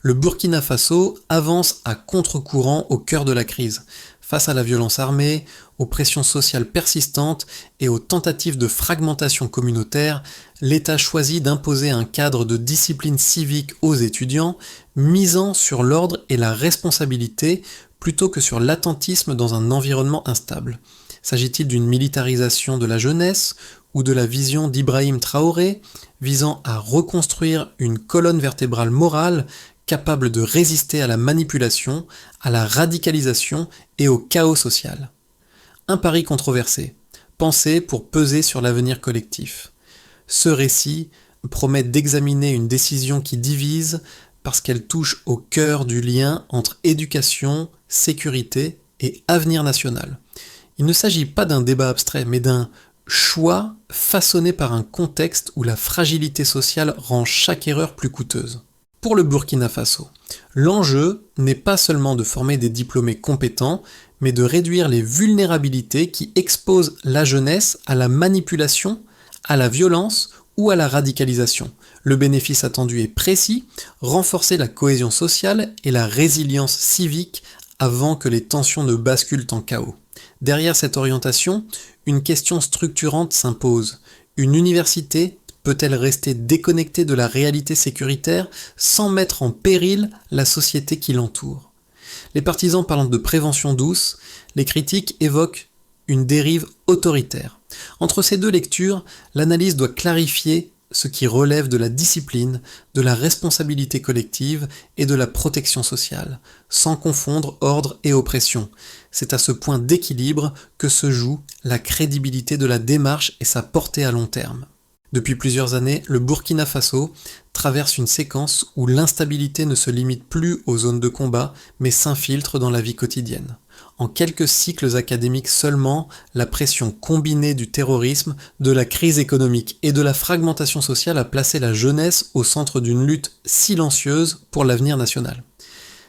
Le Burkina Faso avance à contre-courant au cœur de la crise, face à la violence armée, aux pressions sociales persistantes et aux tentatives de fragmentation communautaire. L'État choisit d'imposer un cadre de discipline civique aux étudiants, misant sur l'ordre et la responsabilité plutôt que sur l'attentisme dans un environnement instable. S'agit-il d'une militarisation de la jeunesse ou de la vision d'Ibrahim Traoré visant à reconstruire une colonne vertébrale morale capable de résister à la manipulation, à la radicalisation et au chaos social? Un pari controversé, pensé pour peser sur l'avenir collectif. Ce récit promet d'examiner une décision qui divise parce qu'elle touche au cœur du lien entre éducation, sécurité et avenir national. Il ne s'agit pas d'un débat abstrait, mais d'un choix façonné par un contexte où la fragilité sociale rend chaque erreur plus coûteuse. Pour le Burkina Faso, l'enjeu n'est pas seulement de former des diplômés compétents, mais de réduire les vulnérabilités qui exposent la jeunesse à la manipulation, à la violence ou à la radicalisation. Le bénéfice attendu est précis, renforcer la cohésion sociale et la résilience civique avant que les tensions ne basculent en chaos. Derrière cette orientation, une question structurante s'impose. Une université peut-elle rester déconnectée de la réalité sécuritaire sans mettre en péril la société qui l'entoure? Les partisans parlant de prévention douce, les critiques évoquent une dérive autoritaire. Entre ces deux lectures, l'analyse doit clarifier ce qui relève de la discipline, de la responsabilité collective et de la protection sociale, sans confondre ordre et oppression. C'est à ce point d'équilibre que se joue la crédibilité de la démarche et sa portée à long terme. Depuis plusieurs années, le Burkina Faso traverse une séquence où l'instabilité ne se limite plus aux zones de combat, mais s'infiltre dans la vie quotidienne. En quelques cycles académiques seulement, la pression combinée du terrorisme, de la crise économique et de la fragmentation sociale a placé la jeunesse au centre d'une lutte silencieuse pour l'avenir national.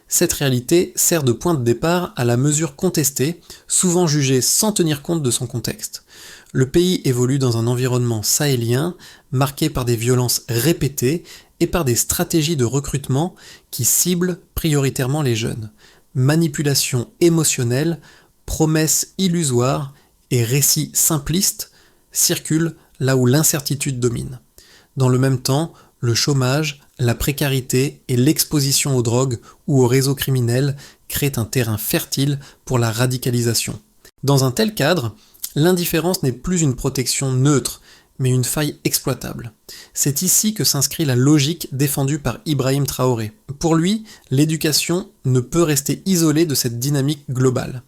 Cette réalité sert de point de départ à la mesure contestée, souvent jugée sans tenir compte de son contexte. Le pays évolue dans un environnement sahélien, marqué par des violences répétées et par des stratégies de recrutement qui ciblent prioritairement les jeunes. Manipulation émotionnelle, promesses illusoires et récits simplistes circulent là où l'incertitude domine. Dans le même temps, le chômage, la précarité et l'exposition aux drogues ou aux réseaux criminels créent un terrain fertile pour la radicalisation. Dans un tel cadre, l'indifférence n'est plus une protection neutre, mais une faille exploitable. C'est ici que s'inscrit la logique défendue par Ibrahim Traoré. Pour lui, l'éducation ne peut rester isolée de cette dynamique globale.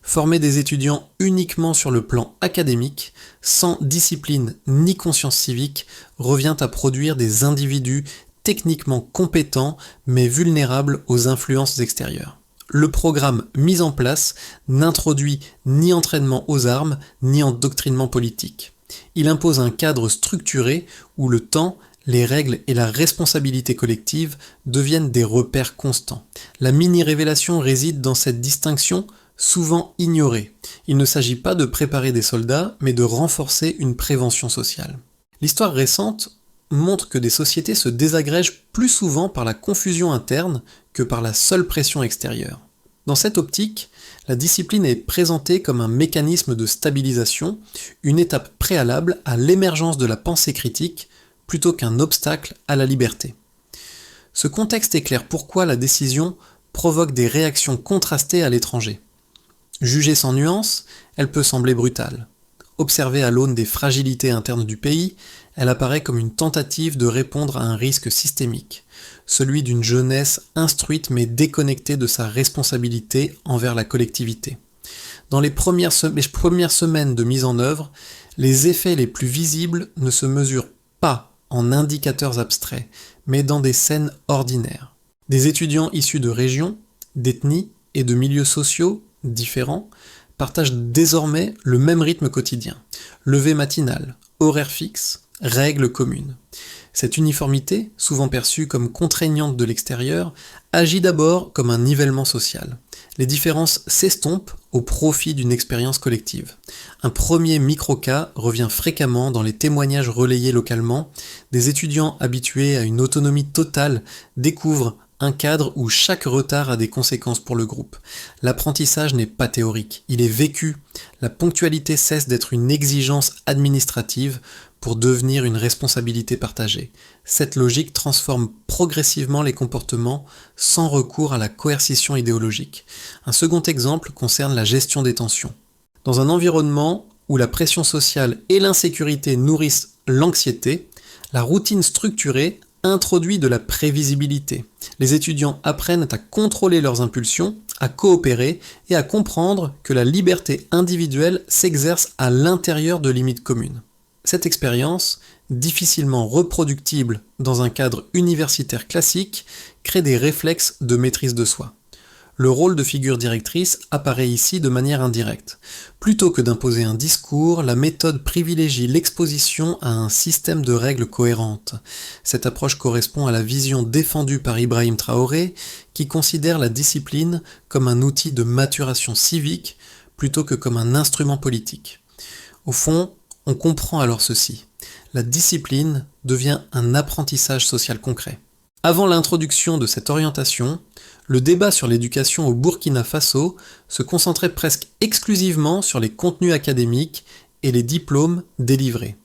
Former des étudiants uniquement sur le plan académique, sans discipline ni conscience civique, revient à produire des individus techniquement compétents mais vulnérables aux influences extérieures. Le programme mis en place n'introduit ni entraînement aux armes, ni endoctrinement politique. Il impose un cadre structuré où le temps, les règles et la responsabilité collective deviennent des repères constants. La mini-révélation réside dans cette distinction souvent ignorée. Il ne s'agit pas de préparer des soldats, mais de renforcer une prévention sociale. L'histoire récente montre que des sociétés se désagrègent plus souvent par la confusion interne que par la seule pression extérieure. Dans cette optique, la discipline est présentée comme un mécanisme de stabilisation, une étape préalable à l'émergence de la pensée critique, plutôt qu'un obstacle à la liberté. Ce contexte éclaire pourquoi la décision provoque des réactions contrastées à l'étranger. Jugée sans nuance, elle peut sembler brutale. Observée à l'aune des fragilités internes du pays, elle apparaît comme une tentative de répondre à un risque systémique, celui d'une jeunesse instruite mais déconnectée de sa responsabilité envers la collectivité. Dans les premières semaines de mise en œuvre, les effets les plus visibles ne se mesurent pas en indicateurs abstraits, mais dans des scènes ordinaires. Des étudiants issus de régions, d'ethnies et de milieux sociaux différents partagent désormais le même rythme quotidien. Lever matinale, horaire fixe, règles communes. Cette uniformité, souvent perçue comme contraignante de l'extérieur, agit d'abord comme un nivellement social. Les différences s'estompent au profit d'une expérience collective. Un premier micro-cas revient fréquemment dans les témoignages relayés localement. Des étudiants habitués à une autonomie totale découvrent un cadre où chaque retard a des conséquences pour le groupe. L'apprentissage n'est pas théorique, il est vécu. La ponctualité cesse d'être une exigence administrative pour devenir une responsabilité partagée. Cette logique transforme progressivement les comportements sans recours à la coercition idéologique. Un second exemple concerne la gestion des tensions. Dans un environnement où la pression sociale et l'insécurité nourrissent l'anxiété, la routine structurée introduit de la prévisibilité. Les étudiants apprennent à contrôler leurs impulsions, à coopérer et à comprendre que la liberté individuelle s'exerce à l'intérieur de limites communes. Cette expérience, difficilement reproductible dans un cadre universitaire classique, crée des réflexes de maîtrise de soi. Le rôle de figure directrice apparaît ici de manière indirecte. Plutôt que d'imposer un discours, la méthode privilégie l'exposition à un système de règles cohérentes. Cette approche correspond à la vision défendue par Ibrahim Traoré, qui considère la discipline comme un outil de maturation civique plutôt que comme un instrument politique. Au fond, on comprend alors ceci. La discipline devient un apprentissage social concret. Avant l'introduction de cette orientation, le débat sur l'éducation au Burkina Faso se concentrait presque exclusivement sur les contenus académiques et les diplômes délivrés.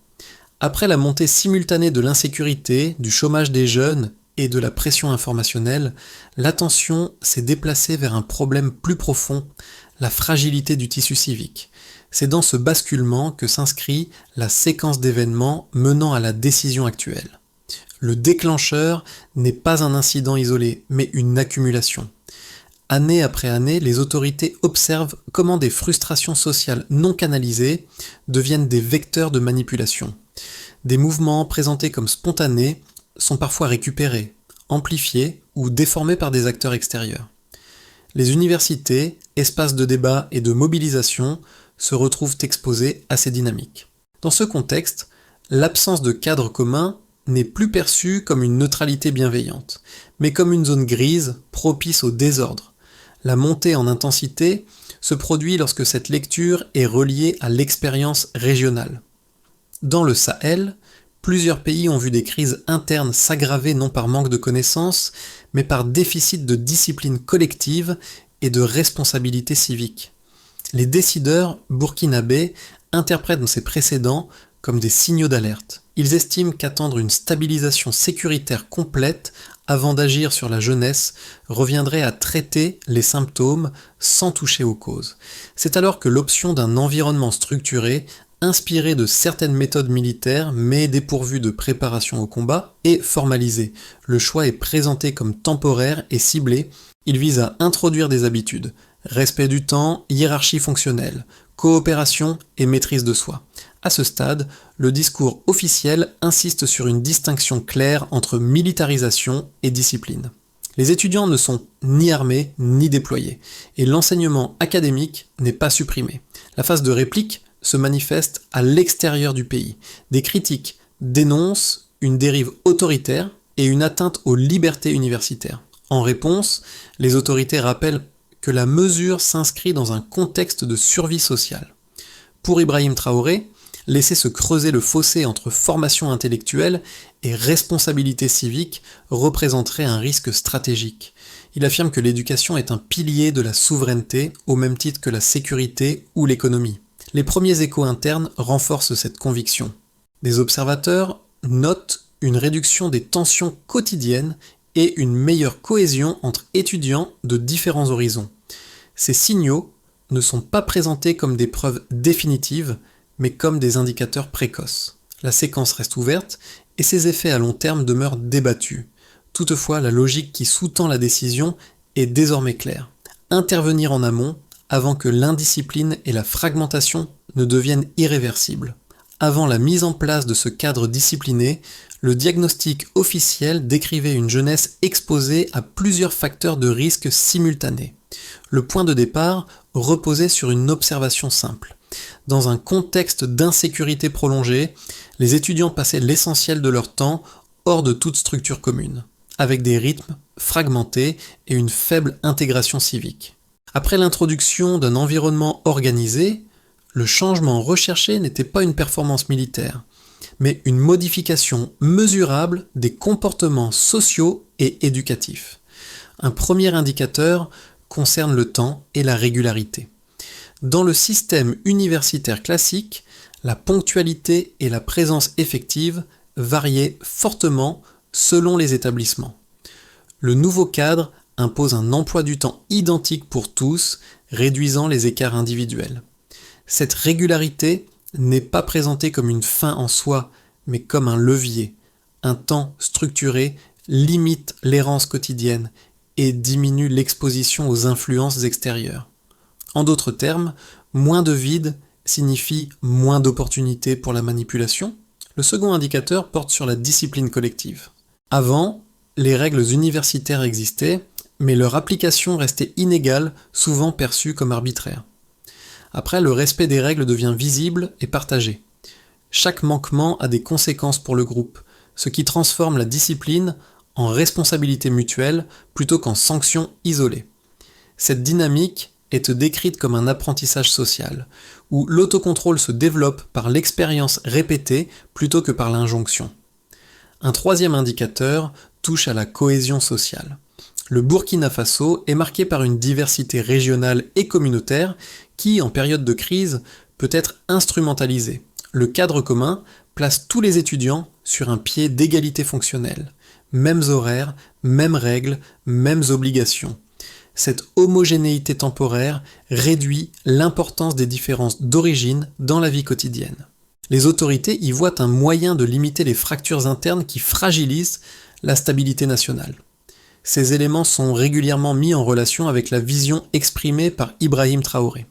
Après la montée simultanée de l'insécurité, du chômage des jeunes et de la pression informationnelle, l'attention s'est déplacée vers un problème plus profond, la fragilité du tissu civique. C'est dans ce basculement que s'inscrit la séquence d'événements menant à la décision actuelle. Le déclencheur n'est pas un incident isolé, mais une accumulation. Année après année, les autorités observent comment des frustrations sociales non canalisées deviennent des vecteurs de manipulation. Des mouvements présentés comme spontanés sont parfois récupérés, amplifiés ou déformés par des acteurs extérieurs. Les universités, espaces de débat et de mobilisation, se retrouvent exposés à ces dynamiques. Dans ce contexte, l'absence de cadre commun n'est plus perçue comme une neutralité bienveillante, mais comme une zone grise propice au désordre. La montée en intensité se produit lorsque cette lecture est reliée à l'expérience régionale. Dans le Sahel, plusieurs pays ont vu des crises internes s'aggraver non par manque de connaissances, mais par déficit de discipline collective et de responsabilité civique. Les décideurs burkinabés interprètent ces précédents comme des signaux d'alerte. Ils estiment qu'attendre une stabilisation sécuritaire complète avant d'agir sur la jeunesse reviendrait à traiter les symptômes sans toucher aux causes. C'est alors que l'option d'un environnement structuré, inspiré de certaines méthodes militaires mais dépourvu de préparation au combat, est formalisée. Le choix est présenté comme temporaire et ciblé. Il vise à introduire des habitudes. Respect du temps, hiérarchie fonctionnelle, coopération et maîtrise de soi. À ce stade, le discours officiel insiste sur une distinction claire entre militarisation et discipline. Les étudiants ne sont ni armés ni déployés, et l'enseignement académique n'est pas supprimé. La phase de réplique se manifeste à l'extérieur du pays. Des critiques dénoncent une dérive autoritaire et une atteinte aux libertés universitaires. En réponse, les autorités rappellent que la mesure s'inscrit dans un contexte de survie sociale. Pour Ibrahim Traoré, laisser se creuser le fossé entre formation intellectuelle et responsabilité civique représenterait un risque stratégique. Il affirme que l'éducation est un pilier de la souveraineté au même titre que la sécurité ou l'économie. Les premiers échos internes renforcent cette conviction. Des observateurs notent une réduction des tensions quotidiennes et une meilleure cohésion entre étudiants de différents horizons. Ces signaux ne sont pas présentés comme des preuves définitives, mais comme des indicateurs précoces. La séquence reste ouverte et ses effets à long terme demeurent débattus. Toutefois, la logique qui sous-tend la décision est désormais claire. Intervenir en amont avant que l'indiscipline et la fragmentation ne deviennent irréversibles. Avant la mise en place de ce cadre discipliné, le diagnostic officiel décrivait une jeunesse exposée à plusieurs facteurs de risque simultanés. Le point de départ reposait sur une observation simple. Dans un contexte d'insécurité prolongée, les étudiants passaient l'essentiel de leur temps hors de toute structure commune, avec des rythmes fragmentés et une faible intégration civique. Après l'introduction d'un environnement organisé, le changement recherché n'était pas une performance militaire, mais une modification mesurable des comportements sociaux et éducatifs. Un premier indicateur concerne le temps et la régularité. Dans le système universitaire classique, la ponctualité et la présence effective variaient fortement selon les établissements. Le nouveau cadre impose un emploi du temps identique pour tous, réduisant les écarts individuels. Cette régularité n'est pas présentée comme une fin en soi, mais comme un levier. Un temps structuré limite l'errance quotidienne et diminue l'exposition aux influences extérieures. En d'autres termes, moins de vide signifie moins d'opportunités pour la manipulation. Le second indicateur porte sur la discipline collective. Avant, les règles universitaires existaient, mais leur application restait inégale, souvent perçue comme arbitraire. Après, le respect des règles devient visible et partagé. Chaque manquement a des conséquences pour le groupe, ce qui transforme la discipline en responsabilité mutuelle plutôt qu'en sanction isolée. Cette dynamique est décrite comme un apprentissage social, où l'autocontrôle se développe par l'expérience répétée plutôt que par l'injonction. Un troisième indicateur touche à la cohésion sociale. Le Burkina Faso est marqué par une diversité régionale et communautaire qui, en période de crise, peut être instrumentalisée. Le cadre commun place tous les étudiants sur un pied d'égalité fonctionnelle. Mêmes horaires, mêmes règles, mêmes obligations. Cette homogénéité temporaire réduit l'importance des différences d'origine dans la vie quotidienne. Les autorités y voient un moyen de limiter les fractures internes qui fragilisent la stabilité nationale. Ces éléments sont régulièrement mis en relation avec la vision exprimée par Ibrahim Traoré.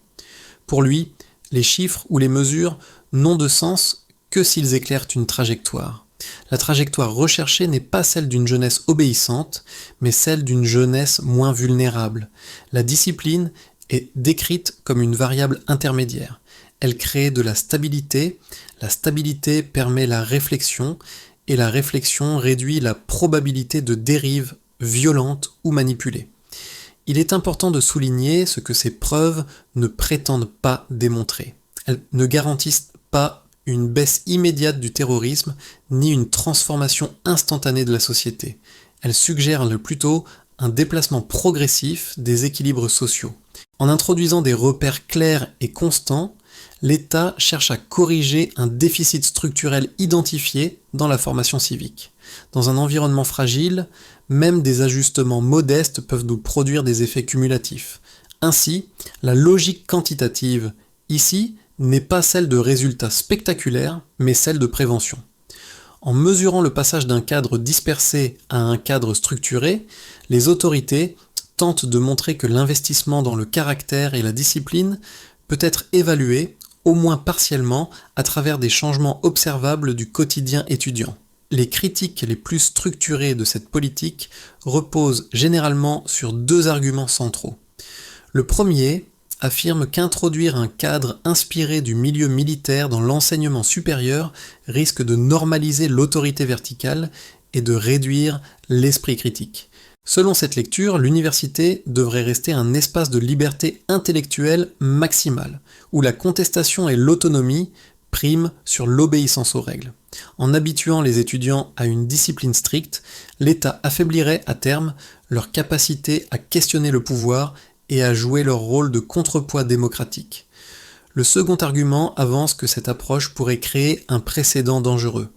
Pour lui, les chiffres ou les mesures n'ont de sens que s'ils éclairent une trajectoire. La trajectoire recherchée n'est pas celle d'une jeunesse obéissante, mais celle d'une jeunesse moins vulnérable. La discipline est décrite comme une variable intermédiaire. Elle crée de la stabilité permet la réflexion, et la réflexion réduit la probabilité de dérives violentes ou manipulées. Il est important de souligner ce que ces preuves ne prétendent pas démontrer. Elles ne garantissent pas une baisse immédiate du terrorisme, ni une transformation instantanée de la société. Elles suggèrent plutôt un déplacement progressif des équilibres sociaux. En introduisant des repères clairs et constants, l'État cherche à corriger un déficit structurel identifié dans la formation civique. Dans un environnement fragile, même des ajustements modestes peuvent nous produire des effets cumulatifs. Ainsi, la logique quantitative, ici, n'est pas celle de résultats spectaculaires, mais celle de prévention. En mesurant le passage d'un cadre dispersé à un cadre structuré, les autorités tentent de montrer que l'investissement dans le caractère et la discipline peut être évalué, au moins partiellement, à travers des changements observables du quotidien étudiant. Les critiques les plus structurées de cette politique reposent généralement sur deux arguments centraux. Le premier affirme qu'introduire un cadre inspiré du milieu militaire dans l'enseignement supérieur risque de normaliser l'autorité verticale et de réduire l'esprit critique. Selon cette lecture, l'université devrait rester un espace de liberté intellectuelle maximale, où la contestation et l'autonomie priment sur l'obéissance aux règles. En habituant les étudiants à une discipline stricte, l'État affaiblirait à terme leur capacité à questionner le pouvoir et à jouer leur rôle de contrepoids démocratique. Le second argument avance que cette approche pourrait créer un précédent dangereux.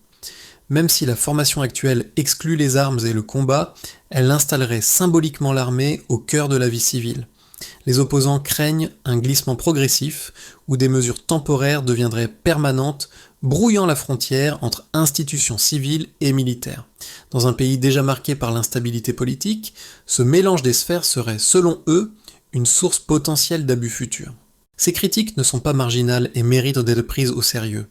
Même si la formation actuelle exclut les armes et le combat, elle installerait symboliquement l'armée au cœur de la vie civile. Les opposants craignent un glissement progressif où des mesures temporaires deviendraient permanentes, brouillant la frontière entre institutions civiles et militaires. Dans un pays déjà marqué par l'instabilité politique, ce mélange des sphères serait, selon eux, une source potentielle d'abus futurs. Ces critiques ne sont pas marginales et méritent d'être prises au sérieux.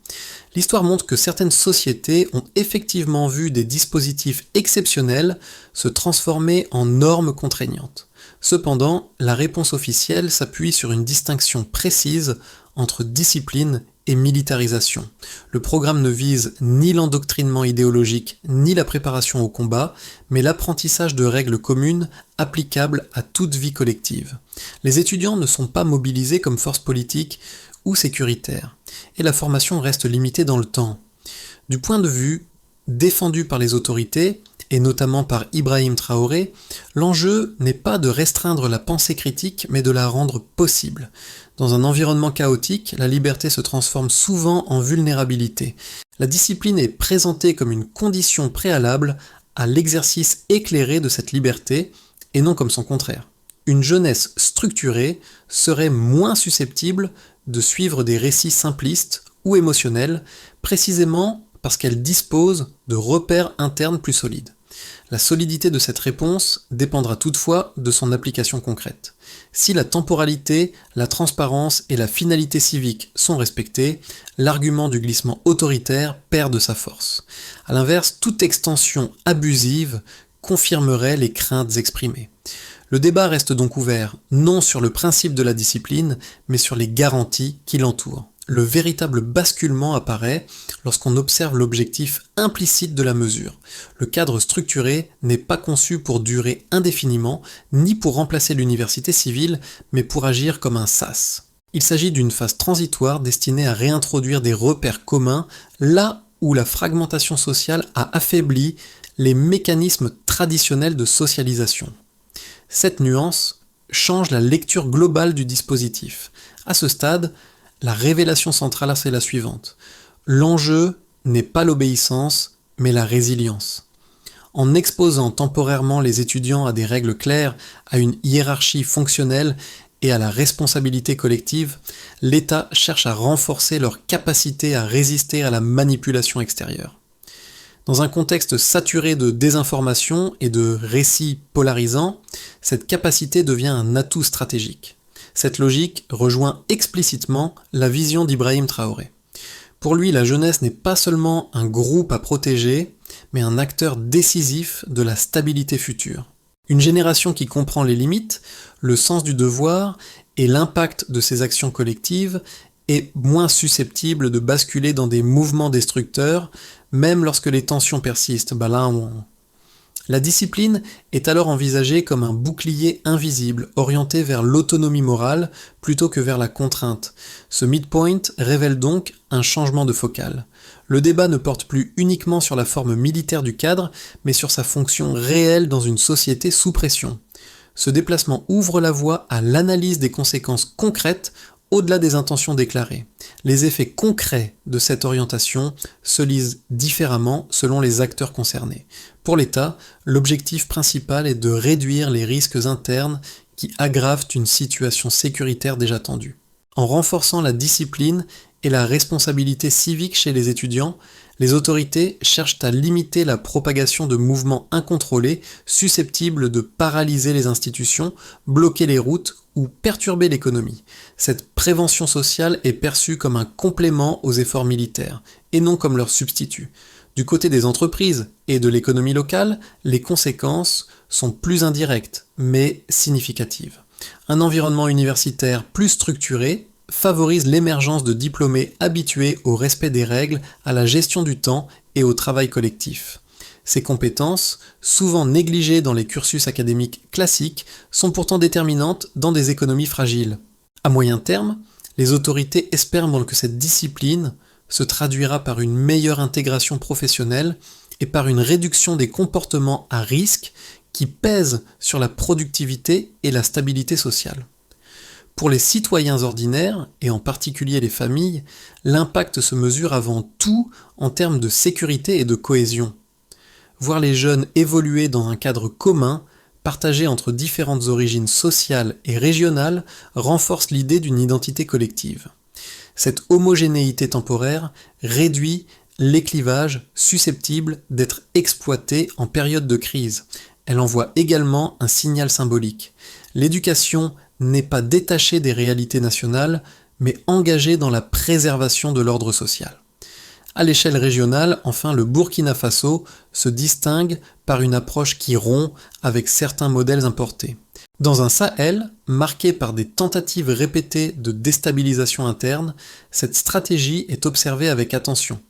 L'histoire montre que certaines sociétés ont effectivement vu des dispositifs exceptionnels se transformer en normes contraignantes. Cependant, la réponse officielle s'appuie sur une distinction précise entre discipline et militarisation. Le programme ne vise ni l'endoctrinement idéologique ni la préparation au combat, mais l'apprentissage de règles communes applicables à toute vie collective. Les étudiants ne sont pas mobilisés comme force politique ou sécuritaire, et la formation reste limitée dans le temps. Du point de vue défendu par les autorités, et notamment par Ibrahim Traoré, l'enjeu n'est pas de restreindre la pensée critique, mais de la rendre possible. Dans un environnement chaotique, la liberté se transforme souvent en vulnérabilité. La discipline est présentée comme une condition préalable à l'exercice éclairé de cette liberté, et non comme son contraire. Une jeunesse structurée serait moins susceptible de suivre des récits simplistes ou émotionnels, précisément parce qu'elle dispose de repères internes plus solides. La solidité de cette réponse dépendra toutefois de son application concrète. Si la temporalité, la transparence et la finalité civique sont respectées, l'argument du glissement autoritaire perd de sa force. A l'inverse, toute extension abusive confirmerait les craintes exprimées. Le débat reste donc ouvert, non sur le principe de la discipline, mais sur les garanties qui l'entourent. Le véritable basculement apparaît lorsqu'on observe l'objectif implicite de la mesure. Le cadre structuré n'est pas conçu pour durer indéfiniment, ni pour remplacer l'université civile, mais pour agir comme un sas. Il s'agit d'une phase transitoire destinée à réintroduire des repères communs là où la fragmentation sociale a affaibli les mécanismes traditionnels de socialisation. Cette nuance change la lecture globale du dispositif. À ce stade, la révélation centrale, c'est la suivante. L'enjeu n'est pas l'obéissance, mais la résilience. En exposant temporairement les étudiants à des règles claires, à une hiérarchie fonctionnelle et à la responsabilité collective, l'État cherche à renforcer leur capacité à résister à la manipulation extérieure. Dans un contexte saturé de désinformation et de récits polarisants, cette capacité devient un atout stratégique. Cette logique rejoint explicitement la vision d'Ibrahim Traoré. Pour lui, la jeunesse n'est pas seulement un groupe à protéger, mais un acteur décisif de la stabilité future. Une génération qui comprend les limites, le sens du devoir et l'impact de ses actions collectives est moins susceptible de basculer dans des mouvements destructeurs, même lorsque les tensions persistent. La discipline est alors envisagée comme un bouclier invisible, orienté vers l'autonomie morale plutôt que vers la contrainte. Ce midpoint révèle donc un changement de focale. Le débat ne porte plus uniquement sur la forme militaire du cadre, mais sur sa fonction réelle dans une société sous pression. Ce déplacement ouvre la voie à l'analyse des conséquences concrètes au-delà des intentions déclarées. Les effets concrets de cette orientation se lisent différemment selon les acteurs concernés. Pour l'État, l'objectif principal est de réduire les risques internes qui aggravent une situation sécuritaire déjà tendue. En renforçant la discipline et la responsabilité civique chez les étudiants, les autorités cherchent à limiter la propagation de mouvements incontrôlés susceptibles de paralyser les institutions, bloquer les routes ou perturber l'économie. Cette prévention sociale est perçue comme un complément aux efforts militaires, et non comme leur substitut. Du côté des entreprises et de l'économie locale, les conséquences sont plus indirectes, mais significatives. Un environnement universitaire plus structuré favorise l'émergence de diplômés habitués au respect des règles, à la gestion du temps et au travail collectif. Ces compétences, souvent négligées dans les cursus académiques classiques, sont pourtant déterminantes dans des économies fragiles. À moyen terme, les autorités espèrent donc que cette discipline se traduira par une meilleure intégration professionnelle et par une réduction des comportements à risque qui pèsent sur la productivité et la stabilité sociale. Pour les citoyens ordinaires, et en particulier les familles, l'impact se mesure avant tout en termes de sécurité et de cohésion. Voir les jeunes évoluer dans un cadre commun, partagé entre différentes origines sociales et régionales, renforce l'idée d'une identité collective. Cette homogénéité temporaire réduit les clivages susceptibles d'être exploités en période de crise. Elle envoie également un signal symbolique. L'éducation n'est pas détachée des réalités nationales, mais engagée dans la préservation de l'ordre social. À l'échelle régionale, enfin, le Burkina Faso se distingue par une approche qui rompt avec certains modèles importés. Dans un Sahel, marqué par des tentatives répétées de déstabilisation interne, cette stratégie est observée avec attention.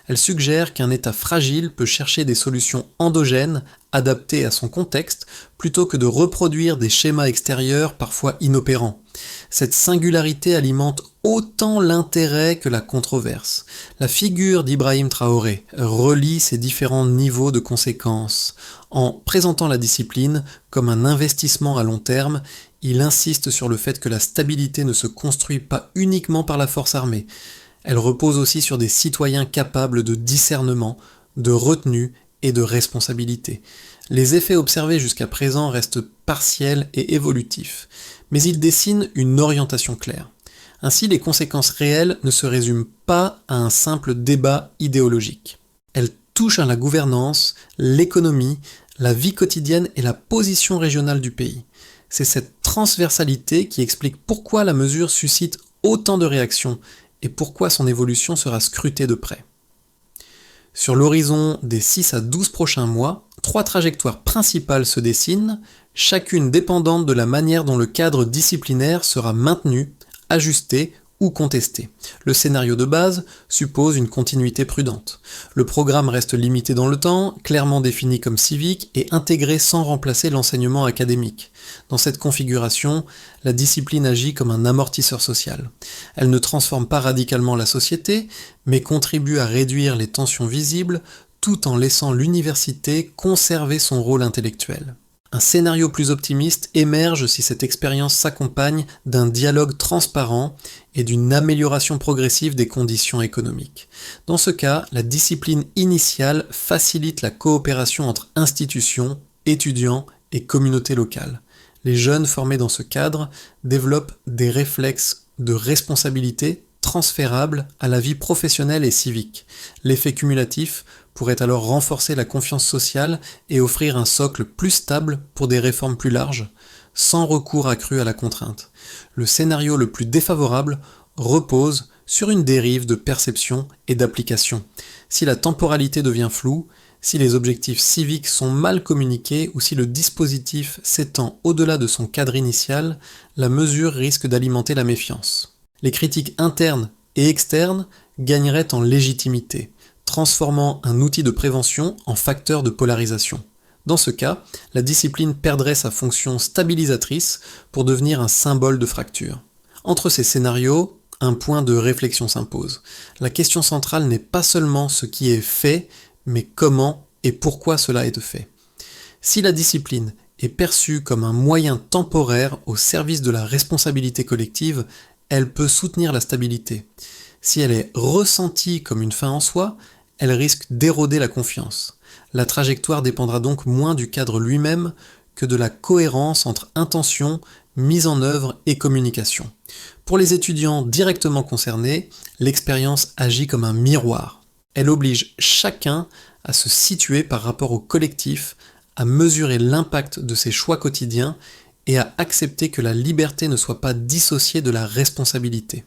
Elle suggère qu'un État fragile peut chercher des solutions endogènes adapté à son contexte, plutôt que de reproduire des schémas extérieurs parfois inopérants. Cette singularité alimente autant l'intérêt que la controverse. La figure d'Ibrahim Traoré relie ces différents niveaux de conséquences. En présentant la discipline comme un investissement à long terme, il insiste sur le fait que la stabilité ne se construit pas uniquement par la force armée. Elle repose aussi sur des citoyens capables de discernement, de retenue et de responsabilité. Les effets observés jusqu'à présent restent partiels et évolutifs, mais ils dessinent une orientation claire. Ainsi, les conséquences réelles ne se résument pas à un simple débat idéologique. Elles touchent à la gouvernance, l'économie, la vie quotidienne et la position régionale du pays. C'est cette transversalité qui explique pourquoi la mesure suscite autant de réactions et pourquoi son évolution sera scrutée de près. Sur l'horizon des 6 à 12 prochains mois, 3 trajectoires principales se dessinent, chacune dépendante de la manière dont le cadre disciplinaire sera maintenu, ajusté ou contesté. Le scénario de base suppose une continuité prudente. Le programme reste limité dans le temps, clairement défini comme civique et intégré sans remplacer l'enseignement académique. Dans cette configuration, la discipline agit comme un amortisseur social. Elle ne transforme pas radicalement la société, mais contribue à réduire les tensions visibles tout en laissant l'université conserver son rôle intellectuel. Un scénario plus optimiste émerge si cette expérience s'accompagne d'un dialogue transparent et d'une amélioration progressive des conditions économiques. Dans ce cas, la discipline initiale facilite la coopération entre institutions, étudiants et communautés locales. Les jeunes formés dans ce cadre développent des réflexes de responsabilité transférables à la vie professionnelle et civique. L'effet cumulatif pourrait alors renforcer la confiance sociale et offrir un socle plus stable pour des réformes plus larges, sans recours accru à la contrainte. Le scénario le plus défavorable repose sur une dérive de perception et d'application. Si la temporalité devient floue, si les objectifs civiques sont mal communiqués ou si le dispositif s'étend au-delà de son cadre initial, la mesure risque d'alimenter la méfiance. Les critiques internes et externes gagneraient en légitimité, transformant un outil de prévention en facteur de polarisation. Dans ce cas, la discipline perdrait sa fonction stabilisatrice pour devenir un symbole de fracture. Entre ces scénarios, un point de réflexion s'impose. La question centrale n'est pas seulement ce qui est fait, mais comment et pourquoi cela est fait. Si la discipline est perçue comme un moyen temporaire au service de la responsabilité collective, elle peut soutenir la stabilité. Si elle est ressentie comme une fin en soi, elle risque d'éroder la confiance. La trajectoire dépendra donc moins du cadre lui-même que de la cohérence entre intention, mise en œuvre et communication. Pour les étudiants directement concernés, l'expérience agit comme un miroir. Elle oblige chacun à se situer par rapport au collectif, à mesurer l'impact de ses choix quotidiens et à accepter que la liberté ne soit pas dissociée de la responsabilité.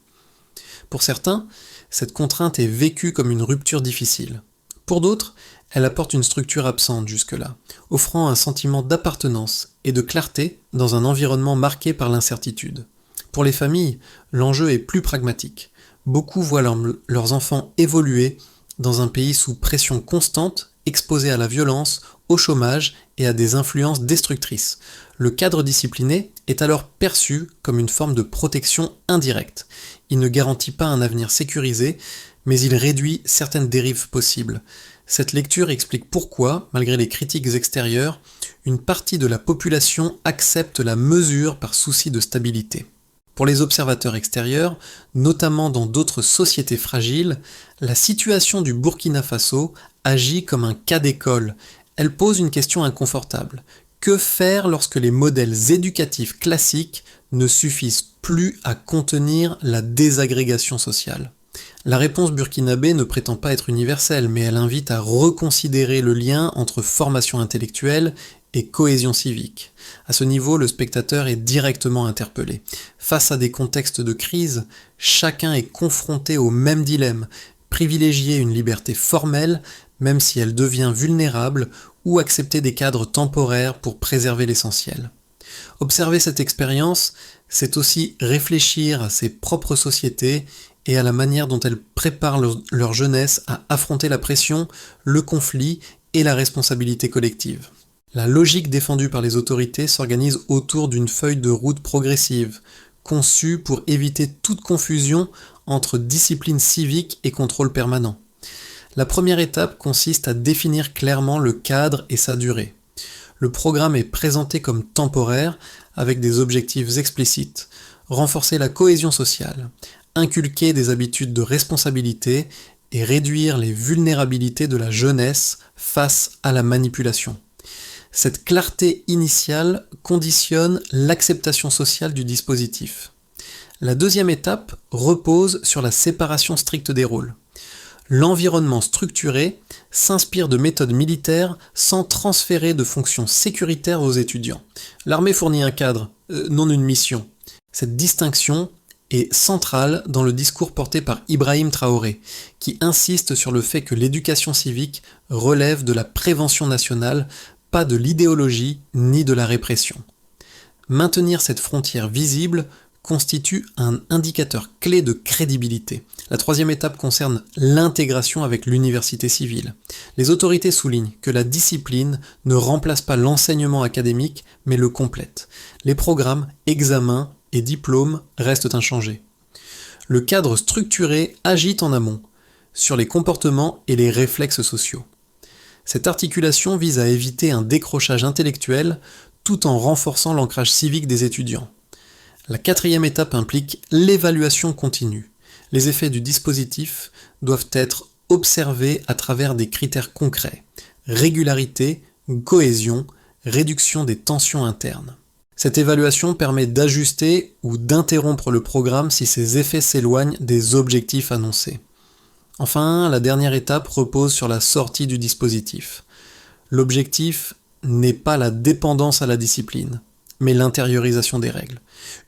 Pour certains, cette contrainte est vécue comme une rupture difficile. Pour d'autres, elle apporte une structure absente jusque-là, offrant un sentiment d'appartenance et de clarté dans un environnement marqué par l'incertitude. Pour les familles, l'enjeu est plus pragmatique. Beaucoup voient leurs enfants évoluer dans un pays sous pression constante, exposé à la violence, au chômage et à des influences destructrices. Le cadre discipliné est alors perçu comme une forme de protection indirecte. Il ne garantit pas un avenir sécurisé, mais il réduit certaines dérives possibles. Cette lecture explique pourquoi, malgré les critiques extérieures, une partie de la population accepte la mesure par souci de stabilité. Pour les observateurs extérieurs, notamment dans d'autres sociétés fragiles, la situation du Burkina Faso agit comme un cas d'école. Elle pose une question inconfortable. Que faire lorsque les modèles éducatifs classiques ne suffisent plus à contenir la désagrégation sociale ? La réponse burkinabé ne prétend pas être universelle, mais elle invite à reconsidérer le lien entre formation intellectuelle et cohésion civique. À ce niveau, le spectateur est directement interpellé. Face à des contextes de crise, chacun est confronté au même dilemme, privilégier une liberté formelle, même si elle devient vulnérable, ou accepter des cadres temporaires pour préserver l'essentiel. Observer cette expérience, c'est aussi réfléchir à ses propres sociétés et à la manière dont elles préparent leur jeunesse à affronter la pression, le conflit et la responsabilité collective. La logique défendue par les autorités s'organise autour d'une feuille de route progressive, conçue pour éviter toute confusion entre discipline civique et contrôle permanent. La première étape consiste à définir clairement le cadre et sa durée. Le programme est présenté comme temporaire, avec des objectifs explicites, renforcer la cohésion sociale, inculquer des habitudes de responsabilité et réduire les vulnérabilités de la jeunesse face à la manipulation. Cette clarté initiale conditionne l'acceptation sociale du dispositif. La deuxième étape repose sur la séparation stricte des rôles. L'environnement structuré s'inspire de méthodes militaires sans transférer de fonctions sécuritaires aux étudiants. L'armée fournit un cadre, non une mission. Cette distinction est centrale dans le discours porté par Ibrahim Traoré, qui insiste sur le fait que l'éducation civique relève de la prévention nationale, pas de l'idéologie ni de la répression. Maintenir cette frontière visible constitue un indicateur clé de crédibilité. La troisième étape concerne l'intégration avec l'université civile. Les autorités soulignent que la discipline ne remplace pas l'enseignement académique, mais le complète. Les programmes, examens et diplômes restent inchangés. Le cadre structuré agit en amont, sur les comportements et les réflexes sociaux. Cette articulation vise à éviter un décrochage intellectuel tout en renforçant l'ancrage civique des étudiants. La quatrième étape implique l'évaluation continue. Les effets du dispositif doivent être observés à travers des critères concrets: régularité, cohésion, réduction des tensions internes. Cette évaluation permet d'ajuster ou d'interrompre le programme si ses effets s'éloignent des objectifs annoncés. Enfin, la dernière étape repose sur la sortie du dispositif. L'objectif n'est pas la dépendance à la discipline, mais l'intériorisation des règles.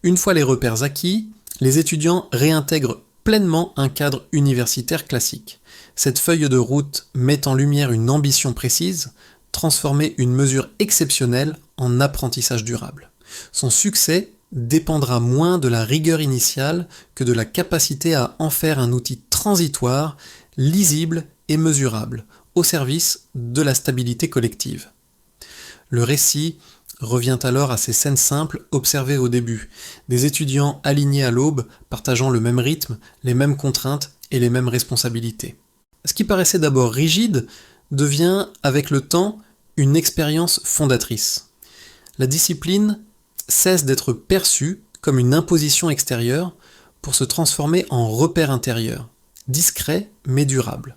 Une fois les repères acquis, les étudiants réintègrent pleinement un cadre universitaire classique. Cette feuille de route met en lumière une ambition précise: transformer une mesure exceptionnelle en apprentissage durable. Son succès dépendra moins de la rigueur initiale que de la capacité à en faire un outil transitoire, lisible et mesurable, au service de la stabilité collective. Le récit revient alors à ces scènes simples observées au début, des étudiants alignés à l'aube, partageant le même rythme, les mêmes contraintes et les mêmes responsabilités. Ce qui paraissait d'abord rigide devient, avec le temps, une expérience fondatrice. La discipline cesse d'être perçue comme une imposition extérieure pour se transformer en repère intérieur, discret mais durable.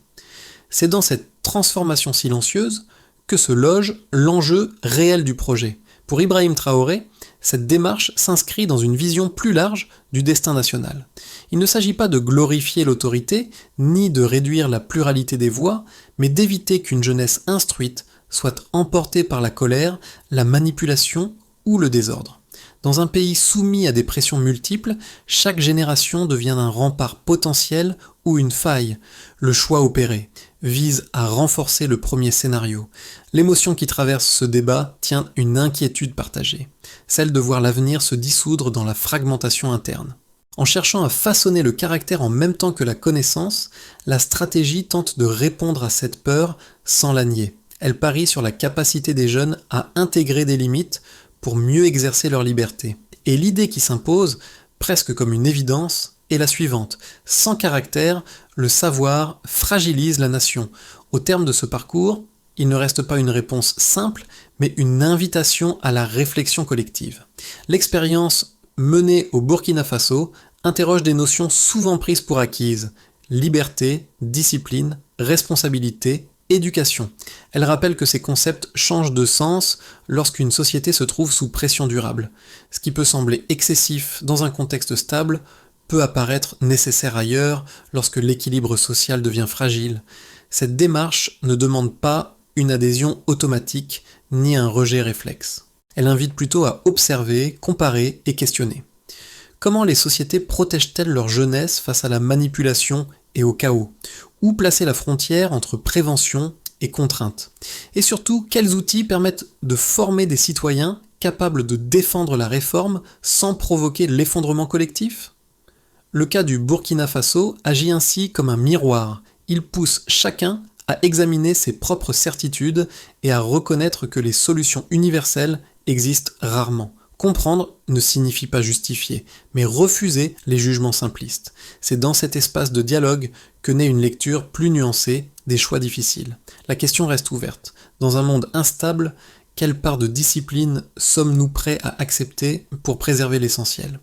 C'est dans cette transformation silencieuse que se loge l'enjeu réel du projet. Pour Ibrahim Traoré, cette démarche s'inscrit dans une vision plus large du destin national. Il ne s'agit pas de glorifier l'autorité, ni de réduire la pluralité des voix, mais d'éviter qu'une jeunesse instruite soit emportée par la colère, la manipulation ou le désordre. Dans un pays soumis à des pressions multiples, chaque génération devient un rempart potentiel ou une faille. Le choix opéré vise à renforcer le premier scénario. L'émotion qui traverse ce débat tient une inquiétude partagée, celle de voir l'avenir se dissoudre dans la fragmentation interne. En cherchant à façonner le caractère en même temps que la connaissance, la stratégie tente de répondre à cette peur sans la nier. Elle parie sur la capacité des jeunes à intégrer des limites pour mieux exercer leur liberté. Et l'idée qui s'impose, presque comme une évidence, est la suivante: sans caractère, le savoir fragilise la nation. Au terme de ce parcours, il ne reste pas une réponse simple, mais une invitation à la réflexion collective. L'expérience menée au Burkina Faso interroge des notions souvent prises pour acquises: liberté, discipline, responsabilité, éducation. Elle rappelle que ces concepts changent de sens lorsqu'une société se trouve sous pression durable. Ce qui peut sembler excessif dans un contexte stable peut apparaître nécessaire ailleurs lorsque l'équilibre social devient fragile. Cette démarche ne demande pas une adhésion automatique ni un rejet réflexe. Elle invite plutôt à observer, comparer et questionner. Comment les sociétés protègent-elles leur jeunesse face à la manipulation et au chaos? Où placer la frontière entre prévention et contrainte? Et surtout, quels outils permettent de former des citoyens capables de défendre la réforme sans provoquer l'effondrement collectif? Le cas du Burkina Faso agit ainsi comme un miroir. Il pousse chacun à examiner ses propres certitudes et à reconnaître que les solutions universelles existent rarement. Comprendre ne signifie pas justifier, mais refuser les jugements simplistes. C'est dans cet espace de dialogue que naît une lecture plus nuancée des choix difficiles. La question reste ouverte. Dans un monde instable, quelle part de discipline sommes-nous prêts à accepter pour préserver l'essentiel ?